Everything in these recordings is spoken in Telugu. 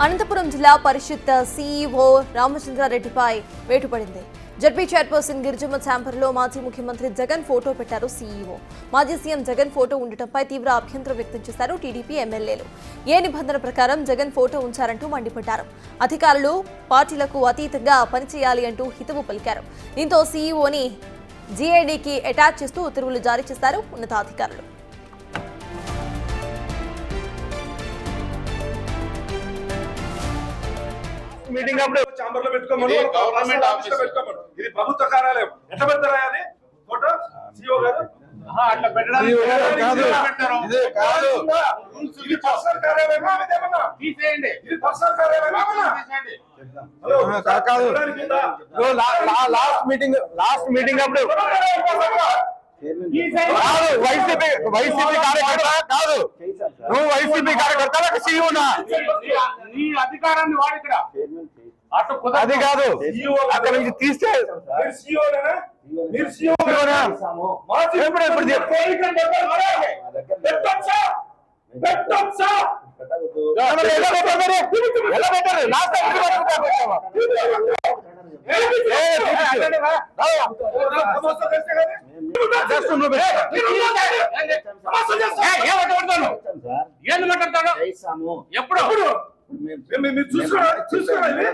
Anantapuram Zilla Parishad CEO రామచంద్రారెడ్డిపై వేటుపడింది. ZP chairperson Girijamma ఛాంబర్లో మాజీ ముఖ్యమంత్రి జగన్ ఫోటో పెట్టారు సీఈఓ. మాజీ సీఎం జగన్ ఫోటో ఉండటంపై తీవ్ర అభ్యంతరం వ్యక్తం చేశారు టీడీపీ ఎమ్మెల్యేలు. ఏ నిబంధన ప్రకారం జగన్ ఫోటో ఉంచారంటూ మండిపడ్డారు. అధికారులు పార్టీలకు అతీతంగా పనిచేయాలి అంటూ హితవు పలికారు. దీంతో సీఈఓని జీఐడీకి అటాచ్ చేస్తూ ఉత్తర్వులు జారీ చేశారు ఉన్నతాధికారులు. మీటింగ్ అప్పుడు ఛాంబర్ లో పెట్టుకోమని గవర్నమెంట్ ఆఫీస్ లో పెట్టుకోమని. ఇది ప్రభుత్వ కార్యాలయం. ఎట్లా పెడతారా అది ఫోటో సీఓ గారు? అట్లా పెట్టడానికి ఇది కాదు. ఇది పర్సనల్ కార్యాలయమా? ఇదేమన్నా తీసేయండి. ఇది పర్సనల్ కార్యాలయమా? తీసేయండి. హలో కాదు. లాస్ట్ మీటింగ్ అప్పుడు వైసీపీ కార్యకర్త కాదు. నువ్వు వైసీపీ కార్యకర్త సీఈఓనా? నీ అధికారాన్ని వాడు ఇక్కడ అది కాదు. అక్కడ నుంచి తీస్తే ఏంది మాట్లాడతాడు? ఎప్పుడు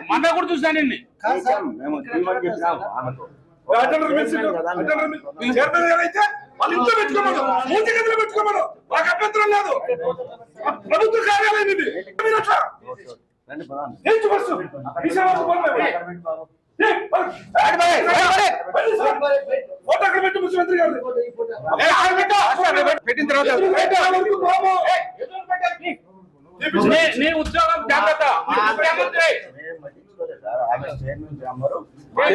మన కూడా చూసాను. పెట్టుకోమను. మాకు అభ్యంతరం లేదు. ప్రభుత్వ కార్యాలయం ఇది. ముఖ్యమంత్రి గారు పెట్టిన తర్వాత నీ ఉద్యోగం జాగ్రత్త.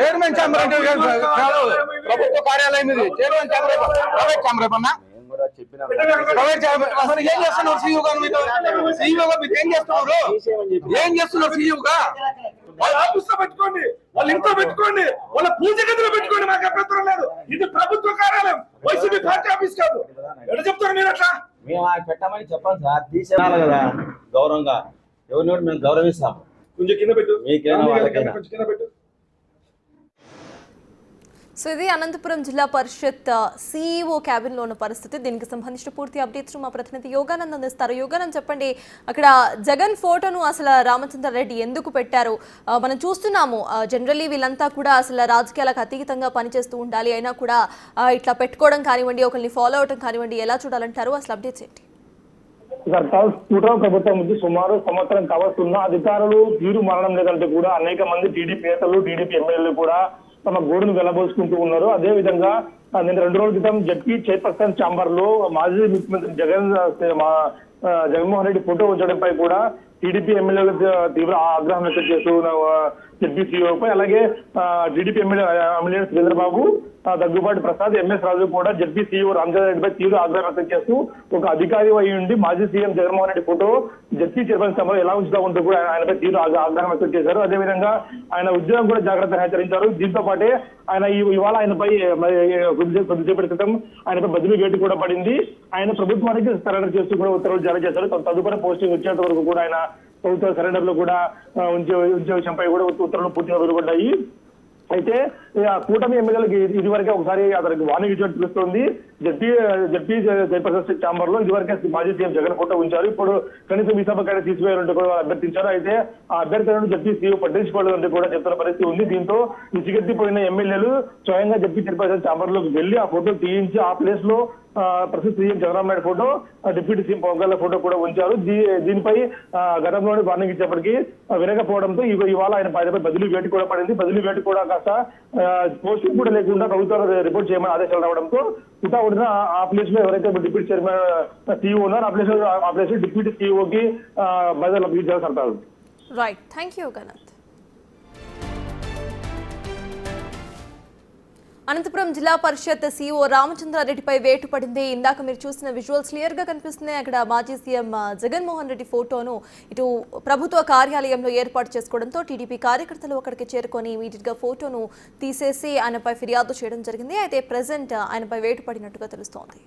చైర్మన్ ఛాంబర్ అంటే ప్రభుత్వ కార్యాలయం ఇది. చైర్మన్ ఛాంబర్ ప్రైవేట్ ఛాంబర్ ఏమన్నా ప్రైవేట్ ఛాంబర్. అసలు ఏం చేస్తున్నారు సీఈఓ గారు? సీఈఓ గారు మీరు ఏం చేస్తున్నారు? ఏం చేస్తున్నారు సీఈఓగా? వాళ్ళ ఆఫీస్ లో పెట్టుకోండి, వాళ్ళ ఇంట్లో పెట్టుకోండి, వాళ్ళ పూజ గదిలో పెట్టుకోండి. మాకు అభ్యంతరం లేదు. ఇది ప్రభుత్వ కార్యాలయం, వైసీపీ పార్టీ ఆఫీస్ కాదు. ఎట్లా చెప్తారు మీరు? అట్లా మేము పెట్టమని చెప్పాలి సార్. తీసేయాలి కదా గౌరవంగా. ఎవరిని మేము గౌరవిస్తాం. కొంచెం కింద పెట్టు. కొంచెం కింద పెట్టు. సో ఇది అనంతపురం జిల్లా పరిషత్ సీఈఓ క్యాబిన్ లో ఉన్న పరిస్థితి. దీనికి సంబంధించిన పూర్తి అప్డేట్స్ మా ప్రతినిధి యోగానంద్ అందిస్తారు. యోగానంద్ చెప్పండి, అక్కడ జగన్ ఫోటోను అసలు రామచంద్రారెడ్డి ఎందుకు పెట్టారు? మనం చూస్తున్నాము జనరల్లీ వీళ్ళంతా కూడా అసలు రాజకీయాలకు అతీతంగా పనిచేస్తూ ఉండాలి, అయినా కూడా ఇట్లా పెట్టుకోవడం కానివ్వండి, ఒకరిని ఫాలో అవడం కానివ్వండి, ఎలా చూడాలంటారు? అసలు అప్డేట్స్ ఏంటి? కూటమి ప్రభుత్వం నుంచి సుమారు సంవత్సరం కావస్తున్న అధికారులు తీరు మారడం లేదంటే కూడా అనేక మంది టీడీపీ నేతలు, టీడీపీ ఎమ్మెల్యేలు కూడా తమ గోడును వెళ్లబోసుకుంటూ ఉన్నారు. అదే విధంగా నేను 2 రోజుల క్రితం జడ్పీ చైర్పర్సన్ ఛాంబర్ లో మాజీ ముఖ్యమంత్రి జగన్మోహన్ రెడ్డి ఫోటో ఉంచడంపై కూడా టీడీపీ ఎమ్మెల్యేలు తీవ్ర ఆగ్రహం వ్యక్తం చేస్తూ జడ్పీ సీఈఓపై, అలాగే TDP MLA Chandrababu, Daggubati Prasad, MS Raju కూడా జడ్పీ సీఈఓ రామచంద్రారెడ్డిపై తీవ్ర ఆగ్రహం వ్యక్తం చేస్తూ ఒక అధికారి అయి ఉండి మాజీ CM Jaganmohan Reddy photo ZP chairman సభలో ఎలా ఉంచుతా ఉంటూ కూడా ఆయనపై తీవ్ర ఆగ్రహం వ్యక్తం చేశారు. అదేవిధంగా ఆయన ఉద్యోగం కూడా జాగ్రత్తగా హెచ్చరించారు. దీంతో పాటే ఆయన ఇవాళ ఆయనపై కొద్దిసేపటి క్రితం ఆయనపై బదిలీ వేటు కూడా పడింది. ఆయన ప్రభుత్వానికి సరెండర్ చేస్తూ కూడా ఉత్తర్వులు జారీ చేశారు. తదుపరి పోస్టింగ్ వచ్చేంత వరకు కూడా ఆయన ప్రభుత్వ సరెండర్ లో కూడా ఉంచే విషయంపై కూడా ఉత్తర్వులు పూర్తిగా వెలువడ్డాయి. అయితే కూటమి ఎమ్మెల్యేలకు ఇదివరకే ఒకసారి అతనికి వార్నింగ్ ఇచ్చినట్టు తెలుస్తోంది. జడ్పీ చైర్పర్సన్ ఛాంబర్ లో ఇదివరకే మాజీ సీఎం జగన్ ఫోటో ఉంచారు. ఇప్పుడు కనీసం ఈ సభ తీసివేయాలంటూ కూడా అభ్యర్థించారు. అయితే ఆ అభ్యర్థులను జడ్పీ సీఈఓ పట్టించుకోవాలంటే కూడా చెప్తున్న పరిస్థితి ఉంది. దీంతో విసిగెత్తిపోయిన ఎమ్మెల్యేలు స్వయంగా జడ్పీ చైర్పర్సన్ ఛాంబర్ లోకి వెళ్లి ఆ ఫోటో తీయించి ఆ ప్లేస్ లో ప్రస్తుత CM Chandrababu Naidu photo, deputy CM Pawan Kalyan photo కూడా ఉంచారు. దీనిపై గతంలోనే వార్నింగ్ ఇచ్చేప్పటికీ వినకపోవడంతో ఇవాళ ఆయన బదిలీ వేటు కూడా పడింది. బదిలీ వేటు కూడా కాస్త పోస్టింగ్ కూడా లేకుండా ప్రభుత్వాలు రిపోర్ట్ చేయమని ఆదేశాలు రావడంతో హుటాహుటిన ఆ ప్లేస్ లో ఎవరైతే డిప్యూటీ చైర్మన్ సీఈఓ ఉన్నారో ఆ ప్లేస్ డిప్యూటీ సీఈఓకి బదిలీ అప్పగించారు. Right, thank you Yoganand. Anantapur Zilla Parishad CEO రామచంద్రారెడ్డిపై వేటు పడింది. ఇందాక మీరు చూసిన విజువల్స్ క్లియర్ గా కనిపిస్తున్నాయి. అక్కడ మాజీ సీఎం జగన్మోహన్ రెడ్డి ఫోటోను ఇటు ప్రభుత్వ కార్యాలయంలో ఏర్పాటు చేసుకోవడంతో టీడీపీ కార్యకర్తలు అక్కడికి చేరుకొని ఇమీడియట్ గా ఫోటోను తీసేసి ఆయనపై ఫిర్యాదు చేయడం జరిగింది. అయితే ప్రెజెంట్ ఆయనపై వేటు పడినట్టుగా తెలుస్తోంది.